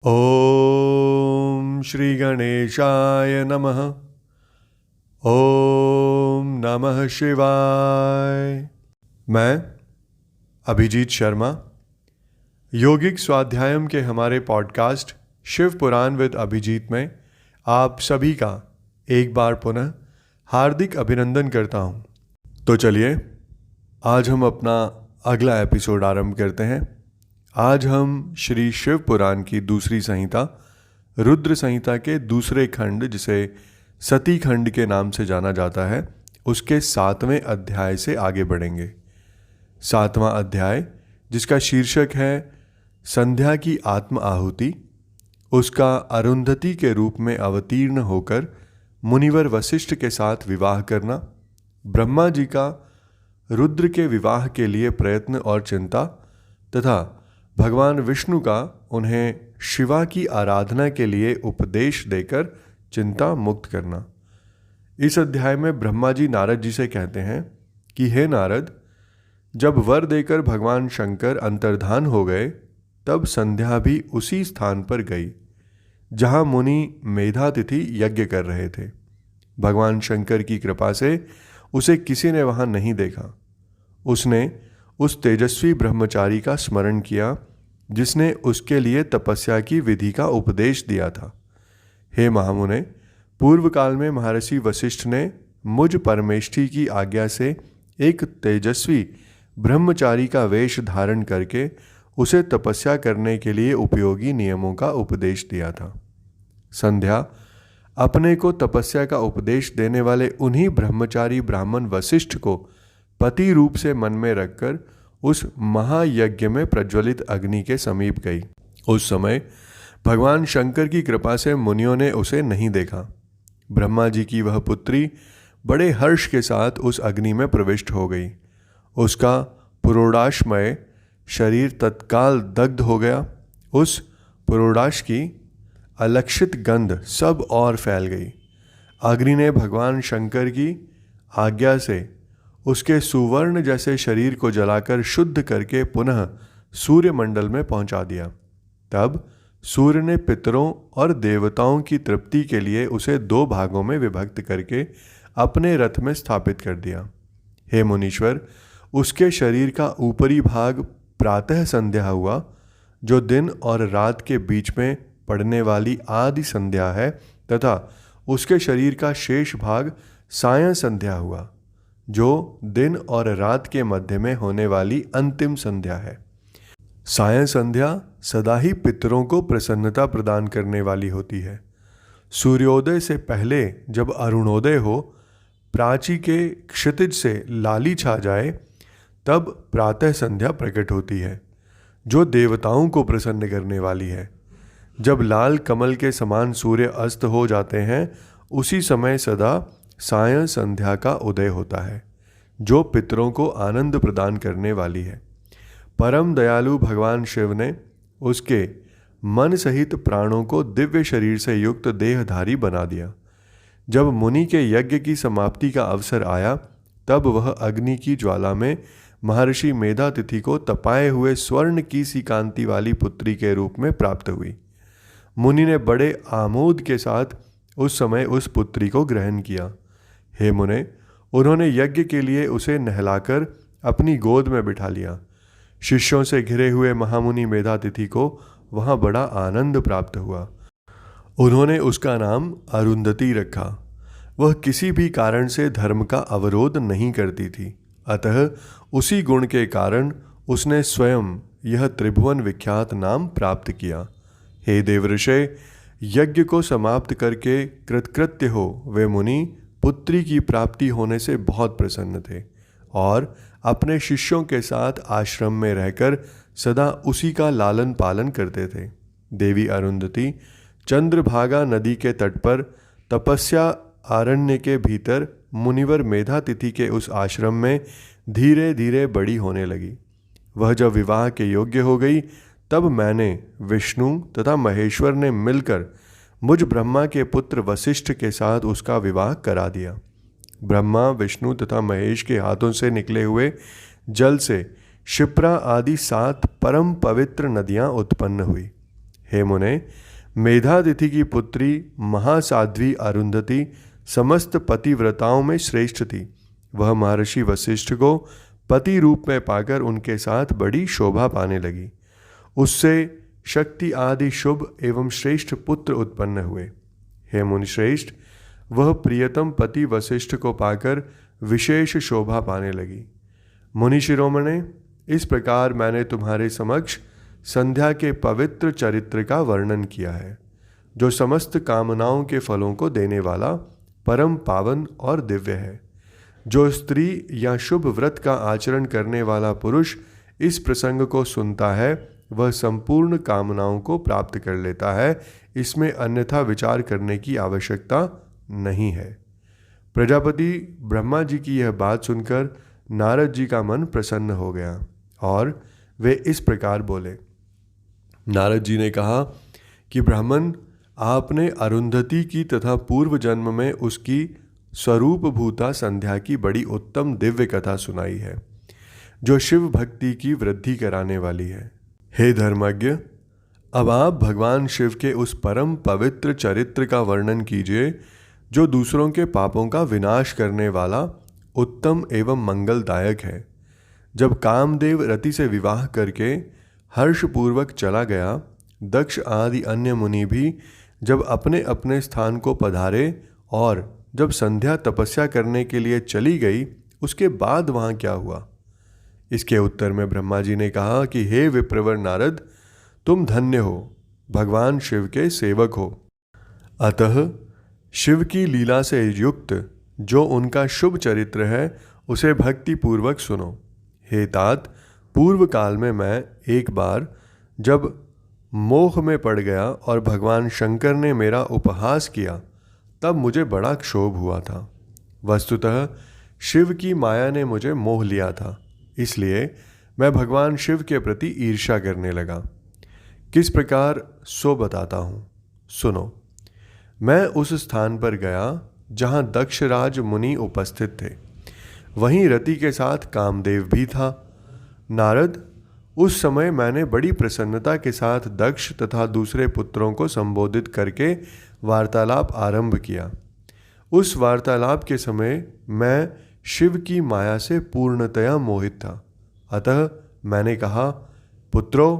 ओम श्री गणेशाय नमः। ओम नमः शिवाय। मैं अभिजीत शर्मा योगिक स्वाध्यायम के हमारे पॉडकास्ट शिव पुराण विद अभिजीत में आप सभी का एक बार पुनः हार्दिक अभिनंदन करता हूँ। तो चलिए आज हम अपना अगला एपिसोड आरंभ करते हैं। आज हम श्री शिव पुराण की दूसरी संहिता रुद्र संहिता के दूसरे खंड, जिसे सती खंड के नाम से जाना जाता है, उसके 7वें अध्याय से आगे बढ़ेंगे। 7वां अध्याय, जिसका शीर्षक है संध्या की आत्म आहुति, उसका अरुंधति के रूप में अवतीर्ण होकर मुनिवर वशिष्ठ के साथ विवाह करना, ब्रह्मा जी का रुद्र के विवाह के लिए प्रयत्न और चिंता, तथा भगवान विष्णु का उन्हें शिवा की आराधना के लिए उपदेश देकर चिंता मुक्त करना। इस अध्याय में ब्रह्मा जी नारद जी से कहते हैं कि हे नारद, जब वर देकर भगवान शंकर अंतर्धान हो गए, तब संध्या भी उसी स्थान पर गई जहाँ मुनि मेधातिथि यज्ञ कर रहे थे। भगवान शंकर की कृपा से उसे किसी ने वहाँ नहीं देखा। उसने उस तेजस्वी ब्रह्मचारी का स्मरण किया जिसने उसके लिए तपस्या की विधि का उपदेश दिया था। हे महामुने, पूर्व काल में महर्षि वशिष्ठ ने मुझ परमेष्ठी की आज्ञा से एक तेजस्वी ब्रह्मचारी का वेश धारण करके उसे तपस्या करने के लिए उपयोगी नियमों का उपदेश दिया था। संध्या अपने को तपस्या का उपदेश देने वाले उन्हीं ब्रह्मचारी ब्राह्मण वशिष्ठ को पति रूप से मन में रखकर उस महायज्ञ में प्रज्वलित अग्नि के समीप गई। उस समय भगवान शंकर की कृपा से मुनियों ने उसे नहीं देखा। ब्रह्मा जी की वह पुत्री बड़े हर्ष के साथ उस अग्नि में प्रविष्ट हो गई। उसका पुरोडाशमय शरीर तत्काल दग्ध हो गया। उस पुरोडाश की अलक्षित गंध सब और फैल गई। अग्नि ने भगवान शंकर की आज्ञा से उसके सुवर्ण जैसे शरीर को जलाकर शुद्ध करके पुनः सूर्यमंडल में पहुंचा दिया। तब सूर्य ने पितरों और देवताओं की तृप्ति के लिए उसे 2 भागों में विभक्त करके अपने रथ में स्थापित कर दिया। हे मुनीश्वर, उसके शरीर का ऊपरी भाग प्रातः संध्या हुआ, जो दिन और रात के बीच में पड़ने वाली आदि संध्या है, तथा उसके शरीर का शेष भाग सायं संध्या हुआ, जो दिन और रात के मध्य में होने वाली अंतिम संध्या है। सायं संध्या सदा ही पितरों को प्रसन्नता प्रदान करने वाली होती है। सूर्योदय से पहले जब अरुणोदय हो, प्राची के क्षितिज से लाली छा जाए, तब प्रातः संध्या प्रकट होती है, जो देवताओं को प्रसन्न करने वाली है। जब लाल कमल के समान सूर्य अस्त हो जाते हैं, उसी समय सदा सायं संध्या का उदय होता है, जो पितरों को आनंद प्रदान करने वाली है। परम दयालु भगवान शिव ने उसके मन सहित प्राणों को दिव्य शरीर से युक्त देहधारी बना दिया। जब मुनि के यज्ञ की समाप्ति का अवसर आया, तब वह अग्नि की ज्वाला में महर्षि मेधातिथि को तपाए हुए स्वर्ण की सी कांति वाली पुत्री के रूप में प्राप्त हुई। मुनि ने बड़े आमोद के साथ उस समय उस पुत्री को ग्रहण किया। हे मुने, उन्होंने यज्ञ के लिए उसे नहलाकर अपनी गोद में बिठा लिया। शिष्यों से घिरे हुए महामुनि मेधातिथि को वहाँ बड़ा आनंद प्राप्त हुआ। उन्होंने उसका नाम अरुंधति रखा। वह किसी भी कारण से धर्म का अवरोध नहीं करती थी, अतः उसी गुण के कारण उसने स्वयं यह त्रिभुवन विख्यात नाम प्राप्त किया। हे देवऋषे, यज्ञ को समाप्त करके कृतकृत्य हो वे मुनि पुत्री की प्राप्ति होने से बहुत प्रसन्न थे और अपने शिष्यों के साथ आश्रम में रहकर सदा उसी का लालन पालन करते थे। देवी अरुंधति चंद्रभागा नदी के तट पर तपस्या आरण्य के भीतर मुनिवर मेधातिथि के उस आश्रम में धीरे धीरे बड़ी होने लगी। वह जब विवाह के योग्य हो गई, तब मैंने, विष्णु तथा महेश्वर ने मिलकर मुझ ब्रह्मा के पुत्र वशिष्ठ के साथ उसका विवाह करा दिया। ब्रह्मा, विष्णु तथा महेश के हाथों से निकले हुए जल से क्षिप्रा आदि 7 परम पवित्र नदियां उत्पन्न हुई। हे मुने, मेधातिथि की पुत्री महासाध्वी अरुंधति समस्त पतिव्रताओं में श्रेष्ठ थी। वह महर्षि वशिष्ठ को पति रूप में पाकर उनके साथ बड़ी शोभा पाने लगी। उससे शक्ति आदि शुभ एवं श्रेष्ठ पुत्र उत्पन्न हुए। हे मुनिश्रेष्ठ, वह प्रियतम पति वशिष्ठ को पाकर विशेष शोभा पाने लगी। मुनि शिरोमणे, इस प्रकार मैंने तुम्हारे समक्ष संध्या के पवित्र चरित्र का वर्णन किया है, जो समस्त कामनाओं के फलों को देने वाला परम पावन और दिव्य है। जो स्त्री या शुभ व्रत का आचरण करने वाला पुरुष इस प्रसंग को सुनता है, वह संपूर्ण कामनाओं को प्राप्त कर लेता है। इसमें अन्यथा विचार करने की आवश्यकता नहीं है। प्रजापति ब्रह्मा जी की यह बात सुनकर नारद जी का मन प्रसन्न हो गया और वे इस प्रकार बोले। नारद जी ने कहा कि ब्राह्मण, आपने अरुंधति की तथा पूर्व जन्म में उसकी स्वरूप भूता संध्या की बड़ी उत्तम दिव्य कथा सुनाई है, जो शिव भक्ति की वृद्धि कराने वाली है। हे धर्मज्ञ, अब आप भगवान शिव के उस परम पवित्र चरित्र का वर्णन कीजिए, जो दूसरों के पापों का विनाश करने वाला उत्तम एवं मंगलदायक है। जब कामदेव रति से विवाह करके हर्षपूर्वक चला गया, दक्ष आदि अन्य मुनि भी जब अपने अपने स्थान को पधारे और जब संध्या तपस्या करने के लिए चली गई, उसके बाद वहाँ क्या हुआ? इसके उत्तर में ब्रह्मा जी ने कहा कि हे विप्रवर नारद, तुम धन्य हो, भगवान शिव के सेवक हो। अतः शिव की लीला से युक्त जो उनका शुभ चरित्र है, उसे भक्ति पूर्वक सुनो। हे तात, पूर्व काल में मैं एक बार जब मोह में पड़ गया और भगवान शंकर ने मेरा उपहास किया, तब मुझे बड़ा क्षोभ हुआ था। वस्तुतः शिव की माया ने मुझे मोह लिया था, इसलिए मैं भगवान शिव के प्रति ईर्ष्या करने लगा। किस प्रकार सो बताता हूँ, सुनो। मैं उस स्थान पर गया जहाँ दक्षराज मुनि उपस्थित थे। वहीं रति के साथ कामदेव भी था। नारद, उस समय मैंने बड़ी प्रसन्नता के साथ दक्ष तथा दूसरे पुत्रों को संबोधित करके वार्तालाप आरंभ किया। उस वार्तालाप के समय मैं शिव की माया से पूर्णतया मोहित था। अतः मैंने कहा, पुत्रों,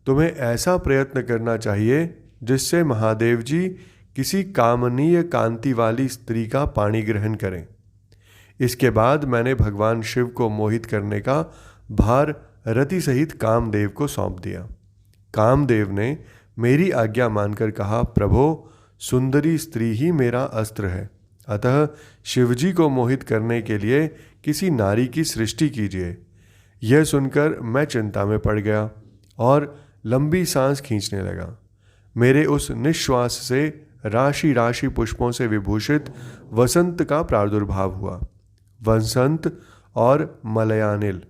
तुम्हें ऐसा प्रयत्न करना चाहिए जिससे महादेव जी किसी कामनीय कांति वाली स्त्री का पाणी ग्रहण करें। इसके बाद मैंने भगवान शिव को मोहित करने का भार रति सहित कामदेव को सौंप दिया। कामदेव ने मेरी आज्ञा मानकर कहा, प्रभो, सुंदरी स्त्री ही मेरा अस्त्र है, अतः शिवजी को मोहित करने के लिए किसी नारी की सृष्टि कीजिए। यह सुनकर मैं चिंता में पड़ गया और लंबी सांस खींचने लगा। मेरे उस निश्वास से राशि राशि पुष्पों से विभूषित वसंत का प्रादुर्भाव हुआ। वसंत और मलयानिल,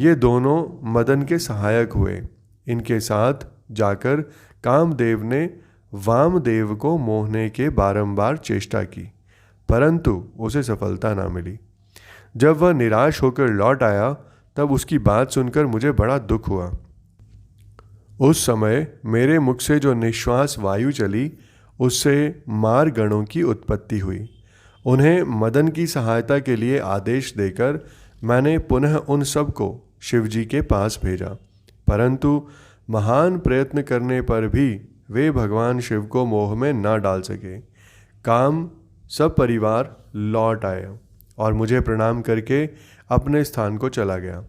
ये दोनों मदन के सहायक हुए। इनके साथ जाकर कामदेव ने वामदेव को मोहने के बारंबार चेष्टा की, परंतु उसे सफलता ना मिली। जब वह निराश होकर लौट आया, तब उसकी बात सुनकर मुझे बड़ा दुख हुआ। उस समय मेरे मुख से जो निश्वास वायु चली, उससे मार गणों की उत्पत्ति हुई। उन्हें मदन की सहायता के लिए आदेश देकर मैंने पुनः उन सब को शिवजी के पास भेजा, परंतु महान प्रयत्न करने पर भी वे भगवान शिव को मोह में न डाल सके। काम सब परिवार लौट आए और मुझे प्रणाम करके अपने स्थान को चला गया।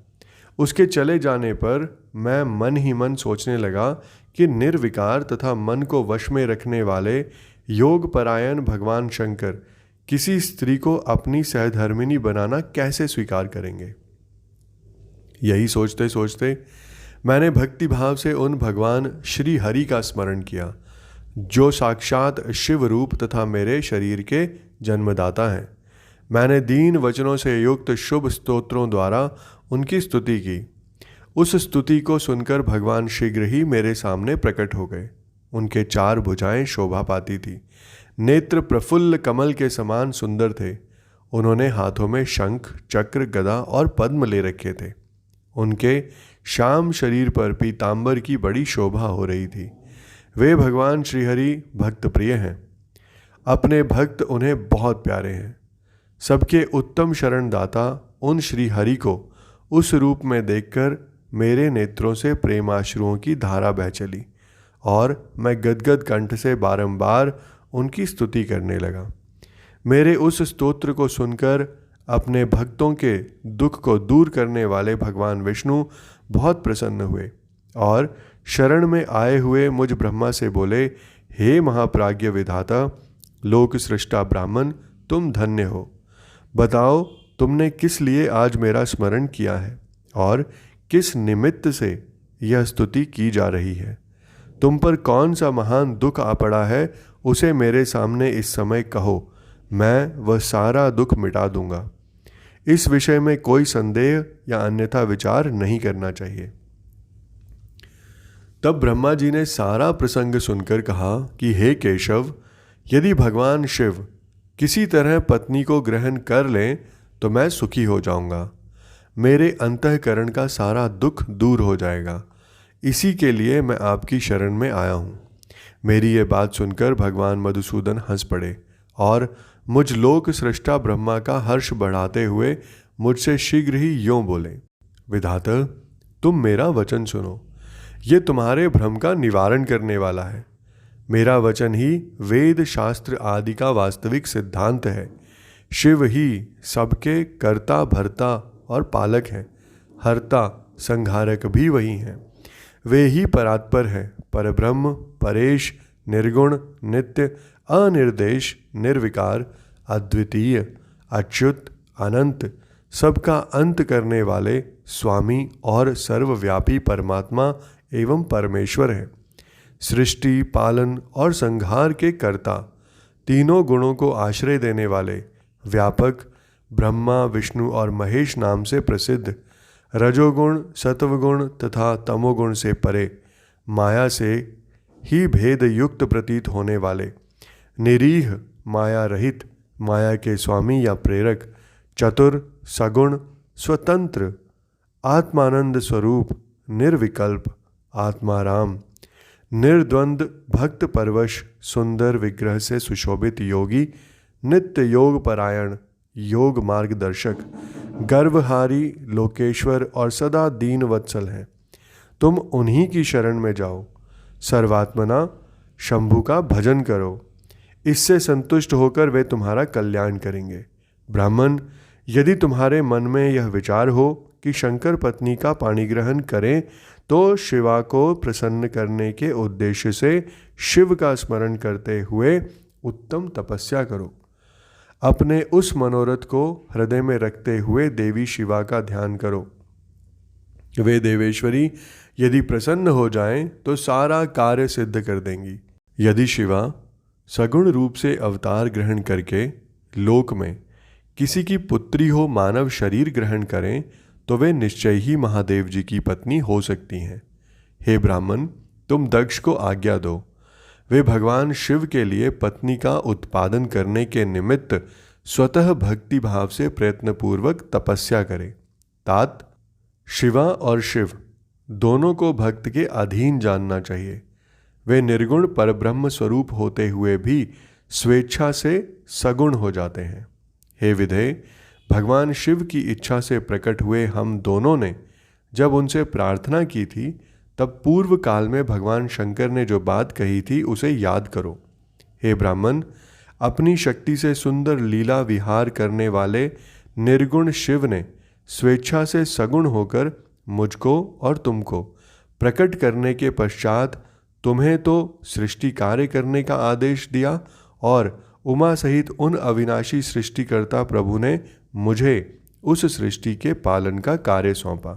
उसके चले जाने पर मैं मन ही मन सोचने लगा कि निर्विकार तथा मन को वश में रखने वाले योग परायण भगवान शंकर किसी स्त्री को अपनी सहधर्मिणी बनाना कैसे स्वीकार करेंगे। यही सोचते सोचते मैंने भक्ति भाव से उन भगवान श्री हरि का स्मरण किया, जो साक्षात शिव रूप तथा मेरे शरीर के जन्मदाता हैं। मैंने दीन वचनों से युक्त शुभ स्तोत्रों द्वारा उनकी स्तुति की। उस स्तुति को सुनकर भगवान शीघ्र ही मेरे सामने प्रकट हो गए। उनके 4 भुजाएं शोभा पाती थी, नेत्र प्रफुल्ल कमल के समान सुंदर थे। उन्होंने हाथों में शंख, चक्र, गदा और पद्म ले रखे थे। उनके श्याम शरीर पर पीतांबर की बड़ी शोभा हो रही थी। वे भगवान श्रीहरि भक्त प्रिय हैं। अपने भक्त उन्हें बहुत प्यारे हैं। सबके उत्तम शरण दाता उन श्री हरि को उस रूप में देखकर मेरे नेत्रों से प्रेमाश्रुओं की धारा बह चली और मैं गदगद कंठ से बारंबार उनकी स्तुति करने लगा। मेरे उस स्तोत्र को सुनकर अपने भक्तों के दुख को दूर करने वाले भगवान विष्णु बहुत प्रसन्न हुए और शरण में आए हुए मुझ ब्रह्मा से बोले, हे महाप्राज्ञ विधाता, लोक सृष्टा ब्राह्मण, तुम धन्य हो। बताओ तुमने किस लिए आज मेरा स्मरण किया है और किस निमित्त से यह स्तुति की जा रही है। तुम पर कौन सा महान दुख आ पड़ा है, उसे मेरे सामने इस समय कहो, मैं वह सारा दुख मिटा दूंगा। इस विषय में कोई संदेह या अन्यथा विचार नहीं करना चाहिए। तब ब्रह्मा जी ने सारा प्रसंग सुनकर कहा कि हे केशव, यदि भगवान शिव किसी तरह पत्नी को ग्रहण कर लें तो मैं सुखी हो जाऊंगा। मेरे अंतःकरण का सारा दुख दूर हो जाएगा। इसी के लिए मैं आपकी शरण में आया हूँ। मेरी ये बात सुनकर भगवान मधुसूदन हंस पड़े और मुझ लोक सृष्टा ब्रह्मा का हर्ष बढ़ाते हुए मुझसे शीघ्र ही यों बोले, विधाता, तुम मेरा वचन सुनो। ये तुम्हारे भ्रम का निवारण करने वाला है। मेरा वचन ही वेद शास्त्र आदि का वास्तविक सिद्धांत है। शिव ही सबके कर्ता भर्ता और पालक हैं। हर्ता संहारक भी वही हैं। वे ही परात्पर हैं, परब्रह्म, परेश, निर्गुण, नित्य, अनिर्देश, निर्विकार, अद्वितीय, अच्युत, अनंत, सबका अंत करने वाले स्वामी और सर्वव्यापी परमात्मा एवं परमेश्वर हैं। सृष्टि, पालन और संहार के कर्ता, तीनों गुणों को आश्रय देने वाले, व्यापक, ब्रह्मा, विष्णु और महेश नाम से प्रसिद्ध, रजोगुण, सत्वगुण तथा तमोगुण से परे, माया से ही भेद युक्त प्रतीत होने वाले, निरीह, माया रहित, माया के स्वामी या प्रेरक, चतुर, सगुण, स्वतंत्र, आत्मानंद स्वरूप, निर्विकल्प, आत्माराम, निर्द्वंद, भक्त परवश, सुंदर विग्रह से सुशोभित योगी, नित्य योग परायण, योग मार्गदर्शक, गर्वहारी, लोकेश्वर और सदा दीन वत्सल हैं। तुम उन्हीं की शरण में जाओ। सर्वात्मना शंभु का भजन करो। इससे संतुष्ट होकर वे तुम्हारा कल्याण करेंगे। ब्राह्मण, यदि तुम्हारे मन में यह विचार हो कि शंकर पत्नी का पाणी ग्रहण करें तो शिवा को प्रसन्न करने के उद्देश्य से शिव का स्मरण करते हुए उत्तम तपस्या करो। अपने उस मनोरथ को हृदय में रखते हुए देवी शिवा का ध्यान करो। वे देवेश्वरी यदि प्रसन्न हो जाएं तो सारा कार्य सिद्ध कर देंगी। यदि शिवा सगुण रूप से अवतार ग्रहण करके लोक में किसी की पुत्री हो मानव शरीर ग्रहण करें तो वे निश्चय ही महादेव जी की पत्नी हो सकती हैं। हे ब्राह्मण, तुम दक्ष को आज्ञा दो। वे भगवान शिव के लिए पत्नी का उत्पादन करने के निमित्त स्वतः भक्ति भाव से प्रयत्नपूर्वक तपस्या करें। तात, शिवा और शिव दोनों को भक्त के अधीन जानना चाहिए। वे निर्गुण परब्रह्म स्वरूप होते हुए भी स्वेच्छा से सगुण हो जाते हैं। हे विधे, भगवान शिव की इच्छा से प्रकट हुए हम दोनों ने जब उनसे प्रार्थना की थी तब पूर्व काल में भगवान शंकर ने जो बात कही थी उसे याद करो। हे ब्राह्मण, अपनी शक्ति से सुंदर लीला विहार करने वाले निर्गुण शिव ने स्वेच्छा से सगुण होकर मुझको और तुमको प्रकट करने के पश्चात तुम्हें तो सृष्टि कार्य करने का आदेश दिया और उमा सहित उन अविनाशी सृष्टिकर्ता प्रभु ने मुझे उस सृष्टि के पालन का कार्य सौंपा।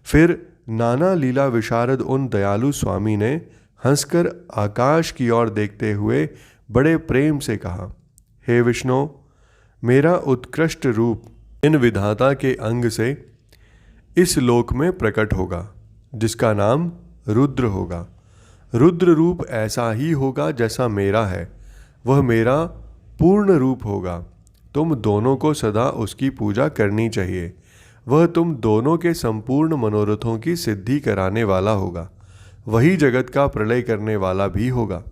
फिर नाना लीला विशारद उन दयालु स्वामी ने हंसकर आकाश की ओर देखते हुए बड़े प्रेम से कहा, हे विष्णु, मेरा उत्कृष्ट रूप इन विधाता के अंग से इस लोक में प्रकट होगा, जिसका नाम रुद्र होगा। रुद्र रूप ऐसा ही होगा जैसा मेरा है, वह मेरा पूर्ण रूप होगा। तुम दोनों को सदा उसकी पूजा करनी चाहिए। वह तुम दोनों के संपूर्ण मनोरथों की सिद्धि कराने वाला होगा। वही जगत का प्रलय करने वाला भी होगा।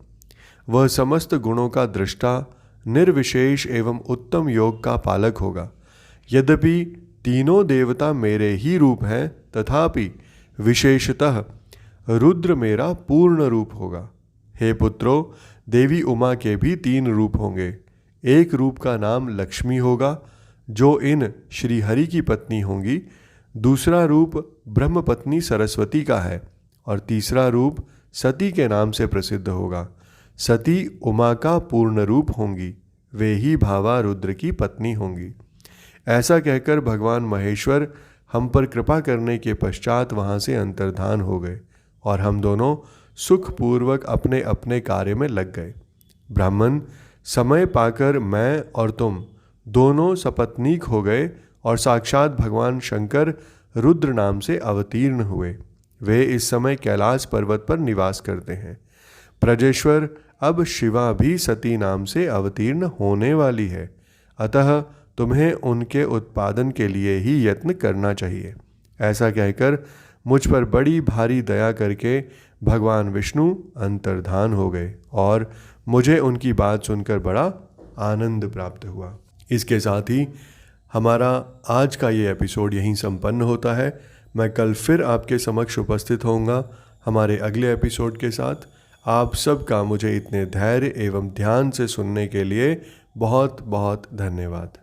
वह समस्त गुणों का दृष्टा, निर्विशेष एवं उत्तम योग का पालक होगा। यद्यपि तीनों देवता मेरे ही रूप हैं, तथापि विशेषतः रुद्र मेरा पूर्ण रूप होगा। हे पुत्रों, देवी उमा के भी 3 रूप होंगे। एक रूप का नाम लक्ष्मी होगा, जो इन श्री हरि की पत्नी होंगी। दूसरा रूप ब्रह्मपत्नी सरस्वती का है और तीसरा रूप सती के नाम से प्रसिद्ध होगा। सती उमा का पूर्ण रूप होंगी, वे ही भावा रुद्र की पत्नी होंगी। ऐसा कहकर भगवान महेश्वर हम पर कृपा करने के पश्चात वहाँ से अंतर्धान हो गए और हम दोनों सुखपूर्वक अपने अपने कार्य में लग गए। ब्राह्मण, समय पाकर मैं और तुम दोनों सपत्नीक हो गए और साक्षात भगवान शंकर रुद्र नाम से अवतीर्ण हुए। वे इस समय कैलाश पर्वत पर निवास करते हैं। प्रजेश्वर, अब शिवा भी सती नाम से अवतीर्ण होने वाली है, अतः तुम्हें उनके उत्पादन के लिए ही यत्न करना चाहिए। ऐसा कहकर मुझ पर बड़ी भारी दया करके भगवान विष्णु अंतर्धान हो गए और मुझे उनकी बात सुनकर बड़ा आनंद प्राप्त हुआ। इसके साथ ही हमारा आज का ये एपिसोड यहीं संपन्न होता है। मैं कल फिर आपके समक्ष उपस्थित होऊंगा हमारे अगले एपिसोड के साथ। आप सबका मुझे इतने धैर्य एवं ध्यान से सुनने के लिए बहुत बहुत धन्यवाद।